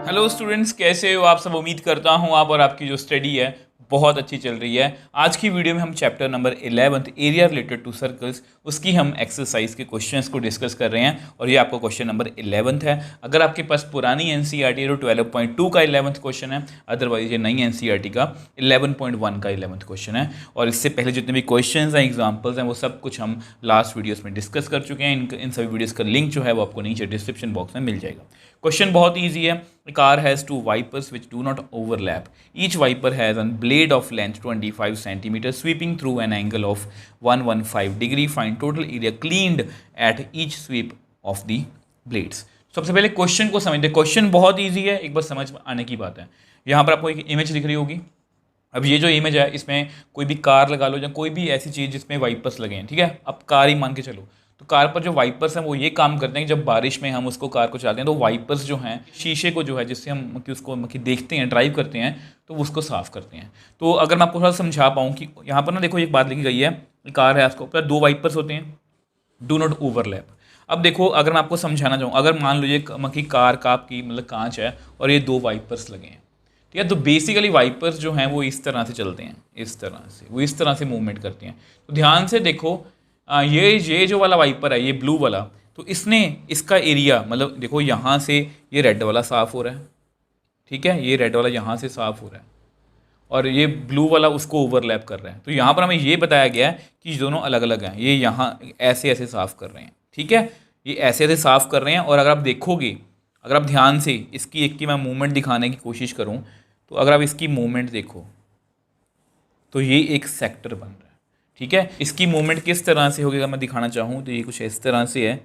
Hello students, कैसे हो आप सब। उम्मीद करता हूँ आप और आपकी जो स्टडी है बहुत अच्छी चल रही है। आज की वीडियो में हम chapter number 11 area related to circles उसकी हम एक्सरसाइज के क्वेश्चंस को डिस्कस कर रहे हैं और ये आपका क्वेश्चन नंबर 11 है। अगर आपके पास पुरानी एनसीईआरटी है तो 12.2 का 11th क्वेश्चन है, अदरवाइज ये नई एनसीईआरटी का 11.1 का 11th क्वेश्चन है। और इससे पहले जितने भी क्वेश्चन हैं, एग्जाम्पल्स हैं, वो सब कुछ हम लास्ट वीडियोज़ में डिस्कस कर चुके हैं। इन सभी वीडियोज़ का लिंक जो है वो आपको नीचे डिस्क्रिप्शन बॉक्स में मिल जाएगा। क्वेश्चन बहुत ईजी है। A car has two wipers which do not overlap. Each wiper has a blade of length 25 centimeters sweeping through an angle of 115 degree. Find total area cleaned at each sweep of the blades. सबसे पहले question को समझते हैं। Question बहुत easy है, एक बार समझ आने की बात है। यहाँ पर आपको एक इमेज दिख रही होगी। अब ये जो इमेज है इसमें कोई भी कार लगा लो या कोई भी ऐसी चीज़ जिसमें वाइपर्स लगे हैं, ठीक है। अब कार ही मान के चलो, तो कार पर जो वाइपर्स हैं वो ये काम करते हैं कि जब बारिश में हम उसको कार को चलाते हैं तो वाइपर्स जो हैं शीशे को जो है जिससे हम कि उसको देखते हैं, ड्राइव करते हैं, तो उसको साफ़ करते हैं। तो अगर मैं आपको थोड़ा समझा पाऊँ कि यहाँ पर ना देखो एक बात लिखी गई है, कार है, उसके ऊपर दो वाइपर्स होते हैं, डू नॉट ओवरलैप। अब देखो अगर मैं आपको समझाना चाहूँ, अगर मान लीजिए कि कार का आपकी मतलब कांच है और ये दो वाइपर्स लगे हैं, ठीक है। तो बेसिकली वाइपर्स जो हैं वो इस तरह से चलते हैं, इस तरह से वो इस तरह से मूवमेंट करते हैं। तो ध्यान से देखो, ये जो वाला वाइपर है, ये ब्लू वाला, तो इसने इसका एरिया मतलब देखो यहाँ से ये रेड वाला साफ़ हो रहा है, ठीक है, ये रेड वाला यहाँ से साफ़ हो रहा है और ये ब्लू वाला उसको ओवरलैप कर रहा है। तो यहाँ पर हमें ये बताया गया है कि दोनों अलग अलग हैं। ये यहाँ ऐसे ऐसे साफ़ कर रहे हैं, ठीक है, ये ऐसे ऐसे साफ़ कर रहे हैं। और अगर आप देखोगे, अगर आप ध्यान से इसकी एक की मैं मूवमेंट दिखाने की कोशिश करूँ, तो अगर आप इसकी मूवमेंट देखो तो ये एक सेक्टर बन रहा है, ठीक है। इसकी मूवमेंट किस तरह से होगी अगर मैं दिखाना चाहूँ तो ये कुछ इस तरह से है,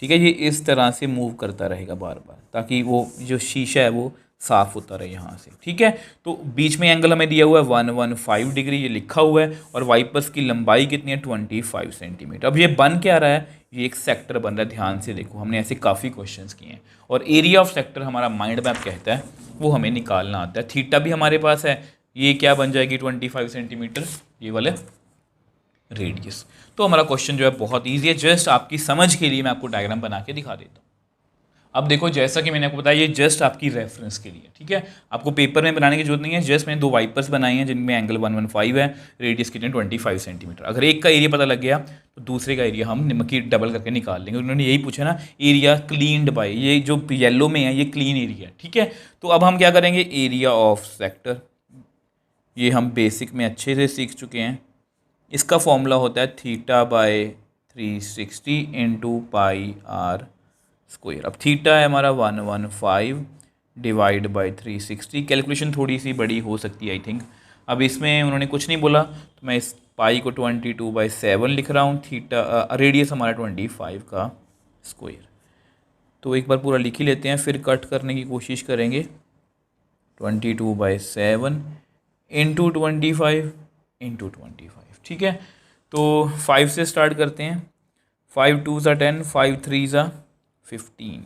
ठीक है। ये इस तरह से मूव करता रहेगा बार बार ताकि वो जो शीशा है वो साफ़ होता रहे यहाँ से, ठीक है। तो बीच में एंगल हमें दिया हुआ है 115 डिग्री, ये लिखा हुआ है। और वाइपर्स की लंबाई कितनी है, 25 सेंटीमीटर। अब ये बन क्या रहा है, ये एक सेक्टर बन रहा है। ध्यान से देखो, हमने ऐसे काफ़ी क्वेश्चंस किए हैं और एरिया ऑफ सेक्टर हमारा माइंड मैप कहता है वो हमें निकालना आता है। थीटा भी हमारे पास है, ये क्या बन जाएगी 25 सेंटीमीटर, ये वाले रेडियस। तो हमारा क्वेश्चन जो है बहुत ईजी है। जस्ट आपकी समझ के लिए मैं आपको डायग्राम बना के दिखा देता हूँ। अब देखो, जैसा कि मैंने आपको बताया, ये जस्ट आपकी रेफरेंस के लिए, ठीक है। आपको पेपर में बनाने की जरूरत नहीं है। जस्ट मैंने दो वाइपर्स बनाए हैं जिनमें एंगल 115 है, रेडियस कितने 25 सेंटीमीटर। अगर एक का एरिया पता लग गया तो दूसरे का एरिया हम की डबल करके निकाल लेंगे। उन्होंने यही पूछा ना, एरिया क्लीन्ड बाय, ये जो येलो में है ये क्लीन एरिया, ठीक है। तो अब हम क्या करेंगे, एरिया ऑफ सेक्टर, ये हम बेसिक में अच्छे से सीख चुके हैं। इसका फॉर्मूला होता है theta by 360 into pi r square. अब थीटा है हमारा 115 डिवाइड बाय 360। कैलकुलेशन थोड़ी सी बड़ी हो सकती है आई थिंक। अब इसमें उन्होंने कुछ नहीं बोला तो मैं इस पाई को 22/7 लिख रहा हूँ। थीटा रेडियस हमारा 25 का स्क्वायर। तो एक बार पूरा लिख ही लेते हैं, फिर कट करने की कोशिश करेंगे। 22/7 इंटू 25 इंटू 25, ठीक है। तो 5 से स्टार्ट करते हैं। 5 2 ज़ा 10, 5 3 ज़ा 15,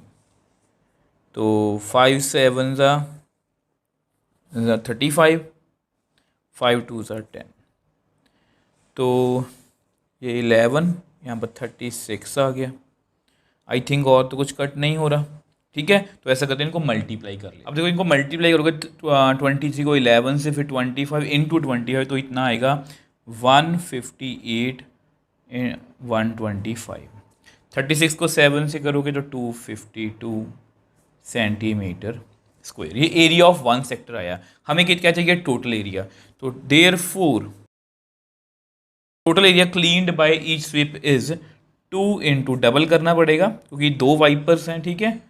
तो 5 7 ज़ा 35, 5 2 ज़ा 10, तो ये 11, यहाँ पर 36 आ गया आई थिंक। और तो कुछ कट नहीं हो रहा, ठीक है। तो ऐसा करते हैं, इनको मल्टीप्लाई कर ले। अब देखो, इनको मल्टीप्लाई करोगे 23 को 11 से, फिर 25 इंटू 25, तो इतना आएगा 158 125। 36 को 7 से करोगे तो 252 सेंटीमीटर स्क्वायर। ये एरिया ऑफ वन सेक्टर आया। हमें क्या चाहिए, टोटल एरिया। तो therefore total area cleaned by each sweep is 2 into double करना पड़ेगा क्योंकि दो वाइपर्स हैं, ठीक है।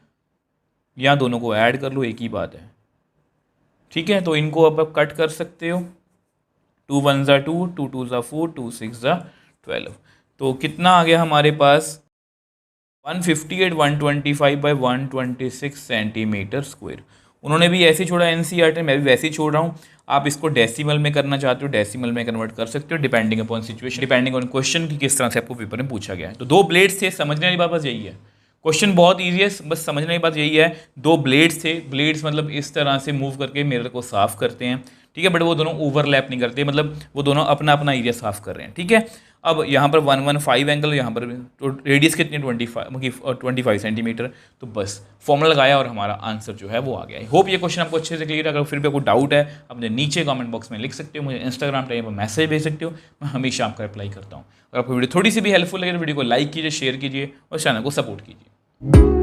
या दोनों को ऐड कर लो, एक ही बात है, ठीक है। तो इनको अब आप कट कर सकते हो। 2 1 ज़ा 2, 2 2 ज़ा 4, 2 6 ज़ा 12। तो कितना आ गया हमारे पास, 158 125 बाई 126 सेंटीमीटर स्क्वायर। उन्होंने भी ऐसे ही छोड़ा एनसीईआरटी, मैं भी वैसे ही छोड़ रहा हूँ। आप इसको डेसिमल में करना चाहते हो, डेसिमल में कन्वर्ट कर सकते हो, depending upon situation, depending on question की किस तरह से आपको पेपर में पूछा गया है। तो दो ब्लेड्स थे, समझने वाली बात बस यही है। क्वेश्चन बहुत ईजी है, बस समझने की बात यही है। दो ब्लेड्स थे, ब्लेड्स मतलब इस तरह से मूव करके मिरर को साफ करते हैं, ठीक है। बट वो दोनों ओवरलैप नहीं करते, मतलब वो दोनों अपना अपना एरिया साफ कर रहे हैं, ठीक है। अब यहाँ पर 115 एंगल, यहाँ पर तो रेडियस कितनी 25 सेंटीमीटर। तो बस फॉर्मूला लगाया और हमारा आंसर जो है वो आ गया। आई होप ये क्वेश्चन आपको अच्छे से क्लियर है। अगर फिर भी आपको डाउट है अपने नीचे कमेंट बॉक्स में लिख सकते हो, मुझे इंस्टाग्राम टाइम पर मैसेज भेज सकते हो, मैं हमेशा आपका रिप्लाई करता हूँ। अगर आपको वीडियो थोड़ी सी भी हेल्पफुल लगे तो वीडियो को लाइक कीजिए, शेयर कीजिए और चैनल को सपोर्ट कीजिए।